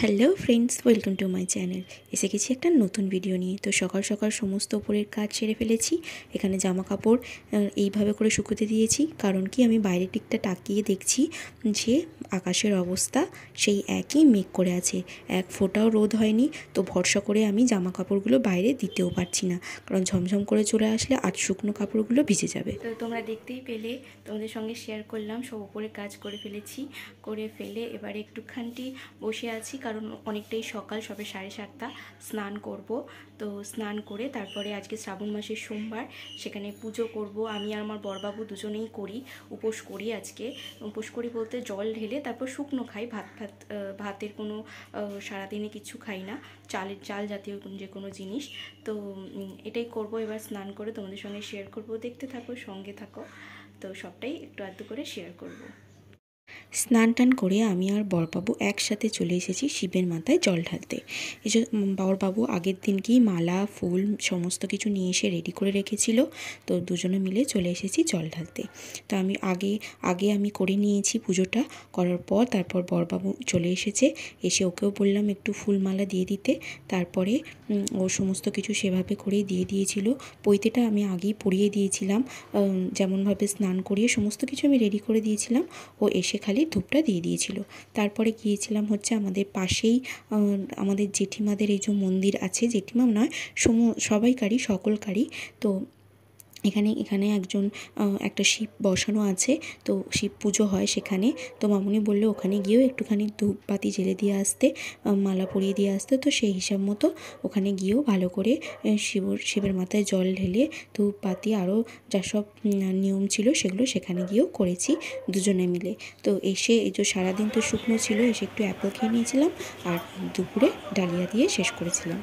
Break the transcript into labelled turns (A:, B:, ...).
A: Hello friends, welcome to my channel. এসে গেছি একটা নতুন ভিডিও নিয়ে। তো সকাল সকাল সমস্ত উপরের কাজ সেরে ফেলেছি। এখানে জামা কাপড় এইভাবে করে শুকোতে দিয়েছি, কারণ কি আমি বাইরের দিকটা তাকিয়ে দেখছি যে আকাশের অবস্থা সেই একই মেঘ করে আছে, এক ফোঁটাও রোদ হয়নি। তো ভরসা করে আমি জামা কাপড়গুলো বাইরে দিতেও পারছি না, কারণ ঝমঝম করে চলে আসলে আজ শুকনো কাপড়গুলো ভিজে যাবে। তো তোমরা দেখতেই পেলে, তোমাদের সঙ্গে শেয়ার করলাম, সব উপরে কাজ করে ফেলেছি। করে ফেলে এবারে একটুখানি বসে আছি, কারণ অনেকটাই সকাল, সবে 7:30। স্নান করব। তো স্নান করে তারপরে আজকে শ্রাবণ মাসের সোমবার, সেখানে পুজো করব। আমি আর আমার বড়বাবু দুজনেই করি, উপোস করি। আজকে উপোস করি বলতে জল ঢেলে তারপর শুকনো খাই, ভাতের কোনো সারাদিনে কিছু খাই না, চাল জাতীয় যে কোনো জিনিস। তো এটাই করব। এবার স্নান করে তোমাদের সঙ্গে শেয়ার করব, দেখতে থাকো, সঙ্গে থাকো। তো সবটাই একটু আধটু করে শেয়ার করব। স্নান টান করে আমি আর বড়বাবু একসাথে চলে এসেছি শিবের মাথায় জল ঢালতে। এই যে বড়বাবু আগের দিনকেই মালা, ফুল সমস্ত কিছু নিয়ে এসে রেডি করে রেখেছিল। তো দুজনে মিলে চলে এসেছি জল ঢালতে। তো আমি আগে আমি করে নিয়েছি পুজোটা। করার পর তারপর বড়বাবু চলে এসেছে, এসে ওকেও বললাম একটু ফুল মালা দিয়ে দিতে। তারপরে ও সমস্ত কিছু সেভাবে করেই দিয়ে দিয়েছিল। পৈতেটা আমি আগেই পরিয়ে দিয়েছিলাম, যেমনভাবে স্নান করিয়ে সমস্ত কিছু আমি রেডি করে দিয়েছিলাম। ও এসে খালি ধূপটা দিয়ে দিয়েছিল। তারপরে গিয়েছিলাম হচ্ছে আমাদের পাশেই আমাদের জেঠিমাদের এই যে মন্দির আছে, জেঠিমা নয়, সবাইকারই, সকলকারই। তো এখানে একজন একটা শিব বসানো আছে, তো শিব পুজো হয় সেখানে। তো মামুনি বললো ওখানে গিয়েও একটুখানি ধূপবাতি জ্বেলে দিয়ে আসতে, মালা পরিয়ে দিয়ে আসতে। তো সেই হিসাব মতো ওখানে গিয়েও ভালো করে শিবের মাথায় জল ঢেলে ধূপবাতি আরও যা সব নিয়ম ছিল সেগুলো সেখানে গিয়েও করেছি দুজনে মিলে। তো এসে এই যে সারাদিন তো শুকনো ছিল, এসে একটু অ্যাপেল খেয়ে নিয়েছিলাম আর দুপুরে ডালিয়া দিয়ে শেষ করেছিলাম।